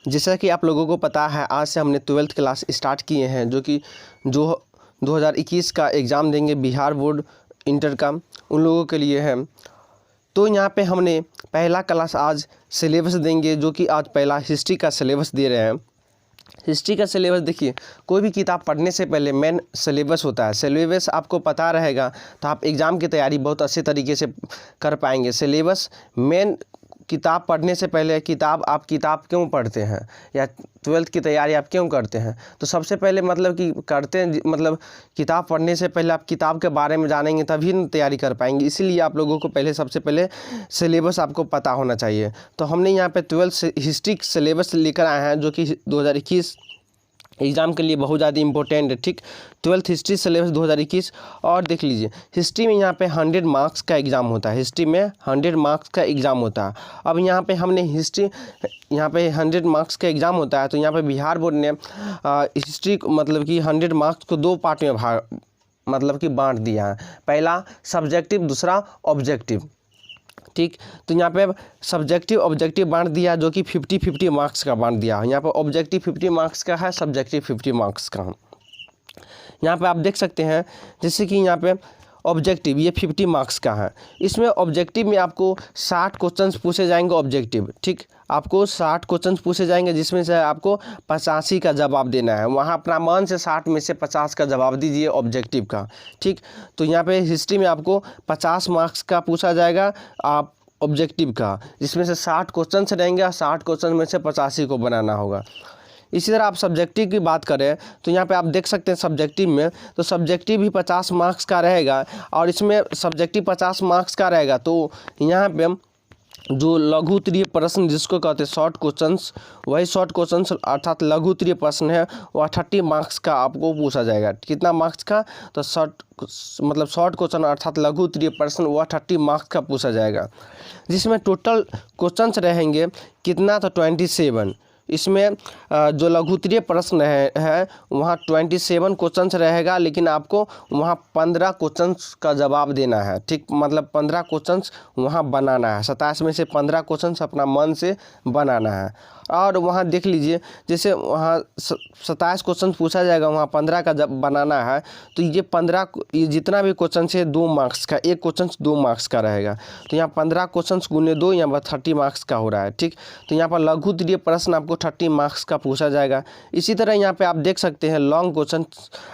जैसा कि आप लोगों को पता है, आज से हमने 12th क्लास स्टार्ट किए हैं, जो 2021 का एग्ज़ाम देंगे बिहार बोर्ड इंटर का, उन लोगों के लिए है। तो यहाँ पे हमने पहला क्लास आज सिलेबस देंगे, जो कि आज पहला हिस्ट्री का सिलेबस दे रहे हैं। हिस्ट्री का सिलेबस देखिए, कोई भी किताब पढ़ने से पहले मेन सिलेबस होता है। सिलेबस आपको पता रहेगा तो आप एग्ज़ाम की तैयारी बहुत अच्छे तरीके से कर पाएंगे। सिलेबस मेन, किताब पढ़ने से पहले आप किताब क्यों पढ़ते हैं या 12th की तैयारी आप क्यों करते हैं, तो सबसे पहले मतलब कि करते हैं, मतलब किताब पढ़ने से पहले आप किताब के बारे में जानेंगे तभी न तैयारी कर पाएंगे। इसीलिए आप लोगों को सबसे पहले सिलेबस आपको पता होना चाहिए। तो हमने यहाँ पे 12th हिस्ट्री सिलेबस लेकर आए हैं, जो कि 2021 एग्ज़ाम के लिए बहुत ज़्यादा इंपॉर्टेंट है। ठीक, 12th हिस्ट्री सिलेबस 2021। और देख लीजिए, हिस्ट्री में यहाँ पे 100 मार्क्स का एग्ज़ाम होता है। हिस्ट्री में 100 मार्क्स का एग्ज़ाम होता है। अब यहाँ पे हमने यहाँ पे 100 मार्क्स का एग्ज़ाम होता है, तो यहाँ पे बिहार बोर्ड ने हिस्ट्री मतलब कि 100 मार्क्स को 2 पार्ट में बांट दिया है। पहला सब्जेक्टिव, दूसरा ऑब्जेक्टिव। ठीक, तो यहाँ पे सब्जेक्टिव ऑब्जेक्टिव बांट दिया, जो कि 50-50 मार्क्स का बांट दिया। यहाँ पे ऑब्जेक्टिव 50 मार्क्स का है, सब्जेक्टिव 50 मार्क्स का। यहाँ पे आप देख सकते हैं, जैसे कि यहाँ पे ऑब्जेक्टिव ये 50 मार्क्स का है। इसमें ऑब्जेक्टिव में आपको 60 क्वेश्चंस पूछे जाएंगे ऑब्जेक्टिव। ठीक, आपको 60 क्वेश्चंस पूछे जाएंगे, जिसमें से आपको 85 का जवाब देना है। वहाँ अपना मन से 60 में से 50 का जवाब दीजिए ऑब्जेक्टिव का। ठीक, तो यहाँ पे हिस्ट्री में आपको 50 मार्क्स का पूछा जाएगा आप ऑब्जेक्टिव का, जिसमें से 60 क्वेश्चंस रहेंगे। 60 क्वेश्चन में से 85 को बनाना होगा। इसी तरह आप सब्जेक्टिव की बात करें तो यहाँ पे आप देख सकते हैं सब्जेक्टिव में, तो सब्जेक्टिव भी 50 मार्क्स का रहेगा। और इसमें सब्जेक्टिव 50 मार्क्स का रहेगा, तो यहाँ पे जो लघु उत्तरीय प्रश्न जिसको कहते हैं शॉर्ट क्वेश्चंस, वही शॉर्ट क्वेश्चंस अर्थात लघु उत्तरीय प्रश्न है, वह 30 मार्क्स का आपको पूछा जाएगा। कितना मार्क्स का, तो शॉर्ट क्वेश्चन अर्थात लघु उत्तरीय प्रश्न वह 30 मार्क्स का पूछा जाएगा, जिसमें टोटल क्वेश्चंस रहेंगे कितना, तो 27। इसमें जो लघु उत्तरीय प्रश्न है वहाँ 27 क्वेश्चंस रहेगा, लेकिन आपको वहाँ 15 क्वेश्चंस का जवाब देना है। ठीक, मतलब 15 क्वेश्चंस वहाँ बनाना है। 27 में से 15 क्वेश्चंस अपना मन से बनाना है। और वहाँ देख लीजिए, जैसे वहाँ 27 क्वेश्चन पूछा जाएगा, वहाँ 15 का जब बनाना है, तो ये जितना भी क्वेश्चन है 2 मार्क्स का, एक क्वेश्चन 2 मार्क्स का रहेगा। तो यहाँ 15 क्वेश्चन गुने 2, यहाँ पर 30 मार्क्स का हो रहा है। ठीक, तो यहाँ पर लघु उत्तरीय प्रश्न आपको 30 मार्क्स का पूछा जाएगा। इसी तरह यहाँ पे आप देख सकते हैं लॉन्ग क्वेश्चन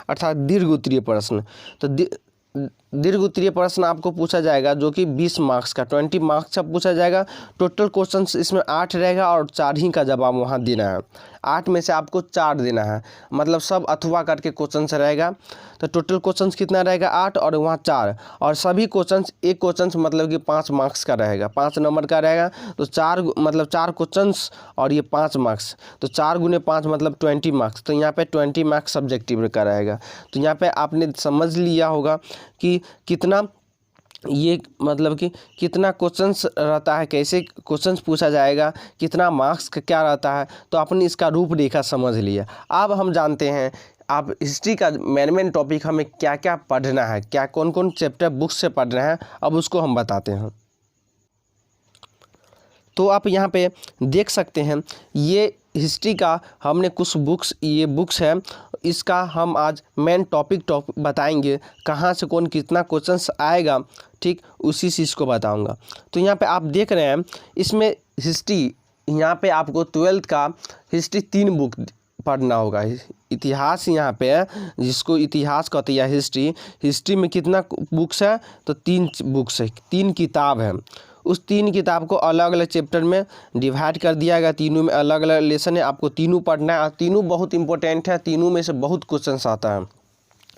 अर्थात दीर्घ उत्तरीय प्रश्न, तो दीर्घ उत्तरीय प्रश्न आपको पूछा जाएगा, जो कि 20 मार्क्स का 20 मार्क्स का पूछा जाएगा। टोटल क्वेश्चंस इसमें 8 रहेगा और 4 ही का जवाब वहाँ देना है। 8 में से आपको 4 देना है, मतलब सब अथवा करके क्वेश्चंस रहेगा। तो टोटल क्वेश्चंस कितना रहेगा, 8 और वहाँ 4, और सभी क्वेश्चंस एक क्वेश्चंस मतलब कि 5 मार्क्स का रहेगा, 5 नंबर का रहेगा। तो 4 क्वेश्चंस और ये 5 मार्क्स, तो 4 गुने 5 मतलब 20 मार्क्स। तो यहाँ पे 20 मार्क्स सब्जेक्टिव का रहेगा। तो यहाँ पे आपने समझ लिया होगा कि कितना ये मतलब कि कितना क्वेश्चंस रहता है, कैसे क्वेश्चंस पूछा जाएगा, कितना मार्क्स का क्या रहता है। तो आपने इसका रूपरेखा समझ लिया। अब हम जानते हैं आप हिस्ट्री का मेन टॉपिक हमें क्या क्या पढ़ना है, क्या कौन कौन चैप्टर बुक्स से पढ़ रहे हैं, अब उसको हम बताते हैं। तो आप यहाँ पे देख सकते हैं, ये हिस्ट्री का हमने कुछ ये बुक्स है, इसका हम आज मेन टॉपिक बताएंगे, कहाँ से कौन कितना क्वेश्चंस आएगा। ठीक, उसी चीज़ को बताऊंगा। तो यहाँ पे आप देख रहे हैं, इसमें हिस्ट्री, यहाँ पे आपको 12th का हिस्ट्री 3 बुक पढ़ना होगा। इतिहास यहाँ पे है, जिसको इतिहास कहते हैं, हिस्ट्री में कितना बुक्स है, तो 3 बुक्स है, 3 किताब है। उस 3 किताब को अलग अलग चैप्टर में डिवाइड कर दिया गया, तीनों में अलग अलग लेसन है, आपको तीनों पढ़ना है। और तीनों बहुत इंपॉर्टेंट है, तीनों में से बहुत क्वेश्चंस आता है,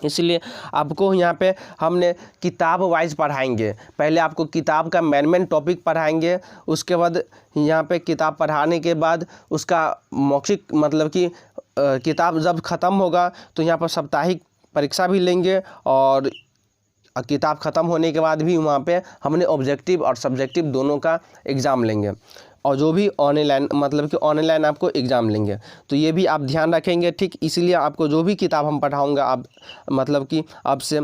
इसलिए आपको यहाँ पे हमने किताब वाइज पढ़ाएंगे। पहले आपको किताब का मेन टॉपिक पढ़ाएंगे, उसके बाद यहाँ पे किताब पढ़ाने के बाद उसका मौखिक मतलब कि किताब जब ख़त्म होगा तो यहाँ पर साप्ताहिक परीक्षा भी लेंगे, और किताब ख़त्म होने के बाद भी वहाँ पे हमने ऑब्जेक्टिव और सब्जेक्टिव दोनों का एग्ज़ाम लेंगे, और जो भी ऑनलाइन मतलब कि ऑनलाइन आपको एग्ज़ाम लेंगे। तो ये भी आप ध्यान रखेंगे। ठीक, इसलिए आपको जो भी किताब हम पढ़ाऊँगा आप मतलब कि अब से,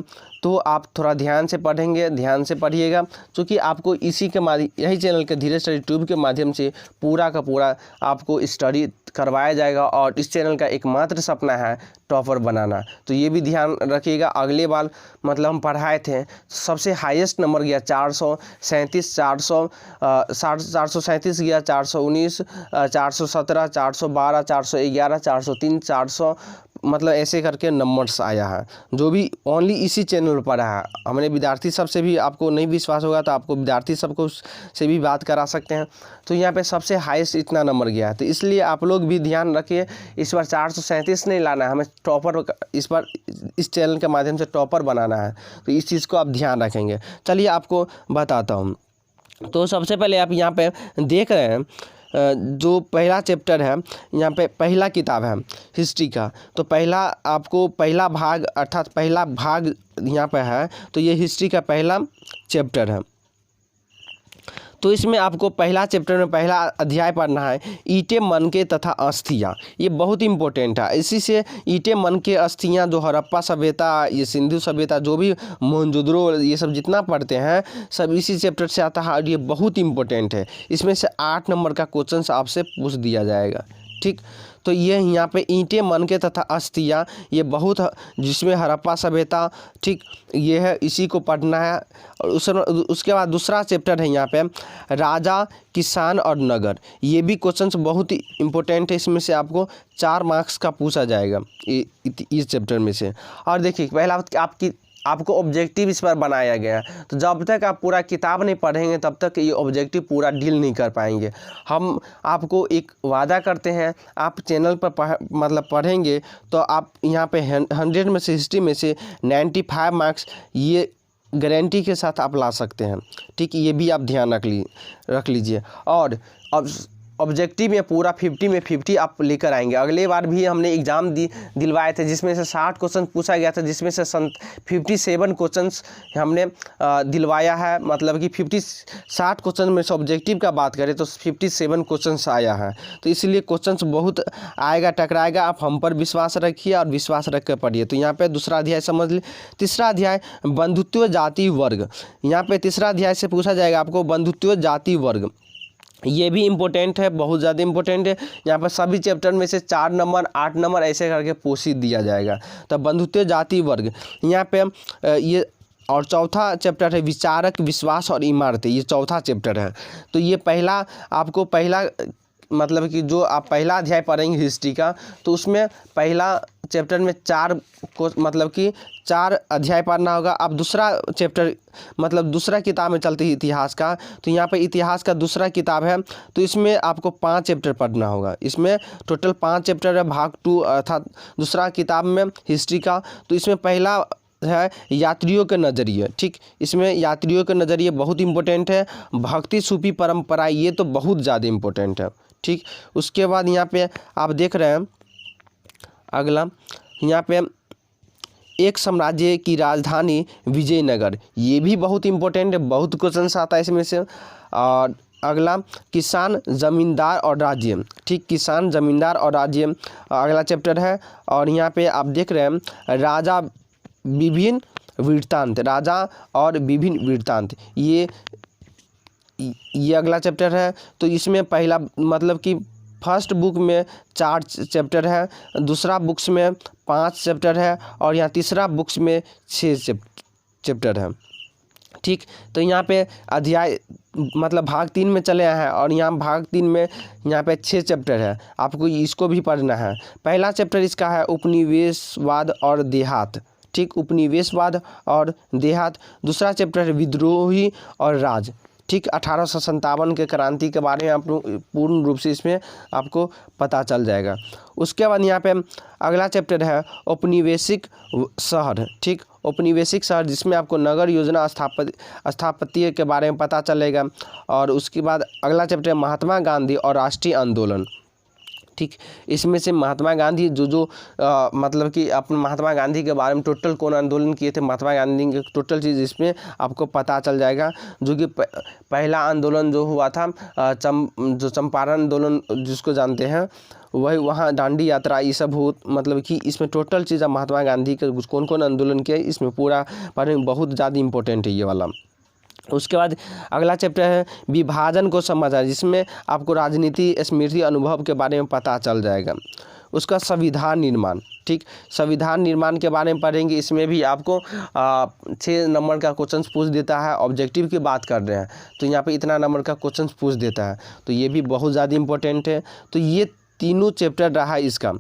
तो आप थोड़ा ध्यान से पढ़ेंगे, ध्यान से पढ़िएगा, क्योंकि आपको इसी के माध्यम यही चैनल के धीरे स्टडी ट्यूब के माध्यम से पूरा का पूरा आपको स्टडी करवाया जाएगा। और इस चैनल का एकमात्र सपना है टॉपर बनाना। तो ये भी ध्यान रखिएगा। अगले बार मतलब हम पढ़ाए थे, सबसे हाईएस्ट नंबर गया 437, 437 गया, 419, 417, 412, 411, 403, 400 मतलब ऐसे करके नंबर्स आया है, जो भी ओनली इसी चैनल पर पढ़ा है। हमने विद्यार्थी सब से भी, आपको नहीं विश्वास होगा तो आपको विद्यार्थी सबको से भी बात करा सकते हैं। तो यहाँ पे सबसे हाईएस्ट इतना नंबर गया है, तो इसलिए आप लोग भी ध्यान रखिए। इस बार 437 नहीं लाना है, हमें टॉपर इस बार इस चैनल के माध्यम से टॉपर बनाना है, तो इस चीज़ को आप ध्यान रखेंगे। चलिए आपको बताता हूँ। तो सबसे पहले आप यहाँ पे देख रहे हैं जो पहला चैप्टर है, यहाँ पे पहला किताब है हिस्ट्री का। तो पहला आपको पहला भाग अर्थात पहला भाग यहाँ पे है, तो ये हिस्ट्री का पहला चैप्टर है। तो इसमें आपको पहला चैप्टर में पहला अध्याय पढ़ना है, ईंटें मनके तथा अस्थियाँ। ये बहुत इंपॉर्टेंट है। इसी से ईंटें मनके अस्थियाँ जो हड़प्पा सभ्यता, ये सिंधु सभ्यता, जो भी मोहनजोदड़ो, ये सब जितना पढ़ते हैं सब इसी चैप्टर से आता है, और ये बहुत इंपॉर्टेंट है। इसमें से 8 नंबर का क्वेश्चन आपसे पूछ दिया जाएगा। ठीक, तो ये यहाँ पे ईंटें मनके तथा अस्थियाँ, ये बहुत, जिसमें हड़प्पा सभ्यता, ठीक, ये है, इसी को पढ़ना है। और उसके बाद दूसरा चैप्टर है यहाँ पे राजा, किसान और नगर। ये भी क्वेश्चंस बहुत ही इंपॉर्टेंट है, इसमें से आपको 4 मार्क्स का पूछा जाएगा इस चैप्टर में से। और देखिए पहला आपको ऑब्जेक्टिव इस पर बनाया गया है, तो जब तक आप पूरा किताब नहीं पढ़ेंगे तब तक ये ऑब्जेक्टिव पूरा डील नहीं कर पाएंगे। हम आपको एक वादा करते हैं, आप चैनल पर मतलब पढ़ेंगे तो आप यहाँ पे 100 में से हिस्ट्री में से 95 मार्क्स ये गारंटी के साथ आप ला सकते हैं। ठीक, ये भी आप ध्यान रख लीजिए। और अब ऑब्जेक्टिव में पूरा 50 में 50 आप लेकर आएंगे। अगले बार भी हमने एग्ज़ाम दिलवाए थे, जिसमें से 60 क्वेश्चन पूछा गया था, जिसमें से 57 क्वेश्चंस हमने दिलवाया है। मतलब कि 60 क्वेश्चन में से ऑब्जेक्टिव का बात करें तो 57 क्वेश्चंस आया है। तो इसलिए क्वेश्चंस बहुत आएगा, टकराएगा। आप हम पर विश्वास रखिए और विश्वास रख कर पढ़िए। तो यहाँ पर दूसरा अध्याय समझ लीजिए। तीसरा अध्याय बंधुत्व जाति वर्ग। यहाँ पर तीसरा अध्याय से पूछा जाएगा आपको बंधुत्व जाति वर्ग। ये भी इम्पोर्टेंट है, बहुत ज़्यादा इम्पोर्टेंट है। यहाँ पर सभी चैप्टर में से 4 नंबर 8 नंबर ऐसे करके पोषित दिया जाएगा। तो बंधुत्व जाति वर्ग यहाँ पे ये। और चौथा चैप्टर है विचारक, विश्वास और इमारतें। ये चौथा चैप्टर है। तो ये पहला आपको पहला मतलब कि जो आप पहला अध्याय पढ़ेंगे हिस्ट्री का, तो उसमें पहला चैप्टर में 4 को मतलब कि 4 अध्याय पढ़ना होगा। अब दूसरा चैप्टर मतलब दूसरा किताब में चलते ही इतिहास का, तो यहाँ पे इतिहास का दूसरा किताब है, तो इसमें आपको 5 चैप्टर पढ़ना होगा। इसमें टोटल 5 चैप्टर है, भाग 2 अर्थात दूसरा किताब में हिस्ट्री का। तो इसमें पहला है यात्रियों के नज़रिए। ठीक, इसमें यात्रियों के नज़रिए बहुत इंपॉर्टेंट है। भक्ति सूफी परंपरा, ये तो बहुत ज़्यादा इंपॉर्टेंट है। ठीक, उसके बाद यहाँ पे आप देख रहे हैं अगला, यहाँ पे एक साम्राज्य की राजधानी विजयनगर। ये भी बहुत इंपॉर्टेंट है, बहुत क्वेश्चन आता है इसमें से। और अगला किसान, ज़मींदार और राज्य। ठीक, किसान, ज़मींदार और राज्य अगला चैप्टर है। और यहाँ पे आप देख रहे हैं राजा विभिन्न वृत्तांत, राजा और विभिन्न वृत्तांत, ये अगला चैप्टर है। तो इसमें पहला मतलब कि फर्स्ट बुक में 4 चैप्टर है, दूसरा बुक्स में 5 चैप्टर है, और यहाँ तीसरा बुक्स में 6 चैप्टर है। ठीक, तो यहाँ पे अध्याय मतलब भाग 3 में चले आए हैं, और यहाँ भाग 3 में यहाँ पे 6 चैप्टर है। आपको इसको भी पढ़ना है। पहला चैप्टर इसका है उपनिवेशवाद और देहात। ठीक, उपनिवेशवाद और देहात। दूसरा चैप्टर है विद्रोही और राज। ठीक, 1857 के क्रांति के बारे में आप पूर्ण रूप से इसमें आपको पता चल जाएगा। उसके बाद यहाँ पे अगला चैप्टर है औपनिवेशिक शहर। ठीक, औपनिवेशिक शहर, जिसमें आपको नगर योजना स्थापत्य के बारे में पता चलेगा। और उसके बाद अगला चैप्टर है महात्मा गांधी और राष्ट्रीय आंदोलन। ठीक। इसमें से महात्मा गांधी जो मतलब कि अपने महात्मा गांधी के बारे में टोटल कौन आंदोलन किए थे, महात्मा गांधी के टोटल चीज़ इसमें आपको पता चल जाएगा। जो कि पहला आंदोलन जो हुआ था जो चंपारण आंदोलन जिसको जानते हैं, वही वहाँ दांडी यात्रा ये सब हो, मतलब कि इसमें टोटल चीज़ महात्मा गांधी के कौन कौन आंदोलन किया इसमें पूरा पढ़ने में बहुत ज़्यादा इंपॉर्टेंट है ये वाला। उसके बाद अगला चैप्टर है विभाजन को समझना, जिसमें आपको राजनीति स्मृति अनुभव के बारे में पता चल जाएगा। उसका संविधान निर्माण, ठीक, संविधान निर्माण के बारे में पढ़ेंगे। इसमें भी आपको 6 नंबर का क्वेश्चन पूछ देता है। ऑब्जेक्टिव की बात कर रहे हैं तो यहाँ पे इतना नंबर का क्वेश्चन पूछ देता है, तो ये भी बहुत ज़्यादा इंपॉर्टेंट है। तो ये तीनों चैप्टर रहा है इसका।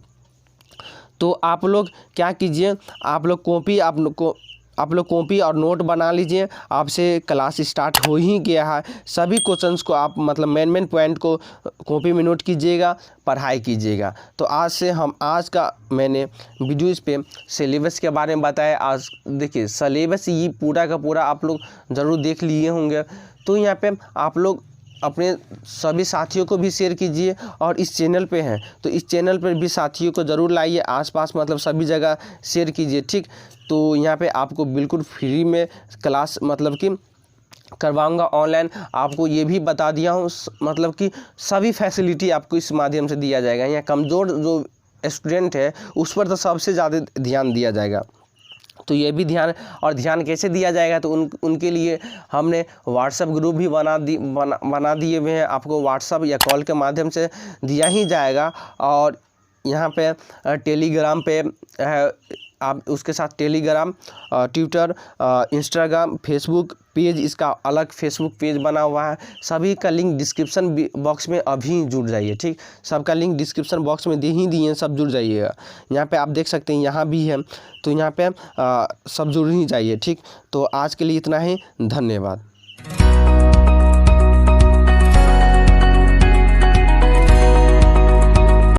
तो आप लोग क्या कीजिए, आप लोग कॉपी और नोट बना लीजिए। आपसे क्लास स्टार्ट हो ही गया है। सभी क्वेश्चंस को आप मतलब मेन पॉइंट को कॉपी में नोट कीजिएगा, पढ़ाई कीजिएगा। तो आज का मैंने वीडियो इस पे सिलेबस के बारे में बताया। आज देखिए सिलेबस ये पूरा का पूरा आप लोग ज़रूर देख लिए होंगे। तो यहाँ पे आप लोग अपने सभी साथियों को भी शेयर कीजिए, और इस चैनल पे हैं तो इस चैनल पर भी साथियों को ज़रूर लाइए, आसपास मतलब सभी जगह शेयर कीजिए, ठीक। तो यहाँ पे आपको बिल्कुल फ्री में क्लास मतलब कि करवाऊंगा ऑनलाइन। आपको ये भी बता दिया हूँ मतलब कि सभी फैसिलिटी आपको इस माध्यम से दिया जाएगा। यहाँ कमज़ोर जो स्टूडेंट है उस पर तो सबसे ज़्यादा ध्यान दिया जाएगा। तो ये भी ध्यान कैसे दिया जाएगा, तो उनके लिए हमने व्हाट्सएप ग्रुप भी बना दिए हुए हैं। आपको व्हाट्सएप या कॉल के माध्यम से दिया ही जाएगा। और यहाँ पे टेलीग्राम पे है, आप उसके साथ Telegram, Twitter, Instagram, Facebook page, इसका अलग फेसबुक पेज बना हुआ है। सभी का लिंक डिस्क्रिप्शन बॉक्स में अभी जुड़ जाइए, ठीक। सबका लिंक डिस्क्रिप्शन बॉक्स में दे ही दिए, सब जुड़ जाइएगा। यहाँ पे आप देख सकते हैं यहाँ भी है, तो यहाँ पे सब जुड़ ही जाइए, ठीक। तो आज के लिए इतना ही, धन्यवाद।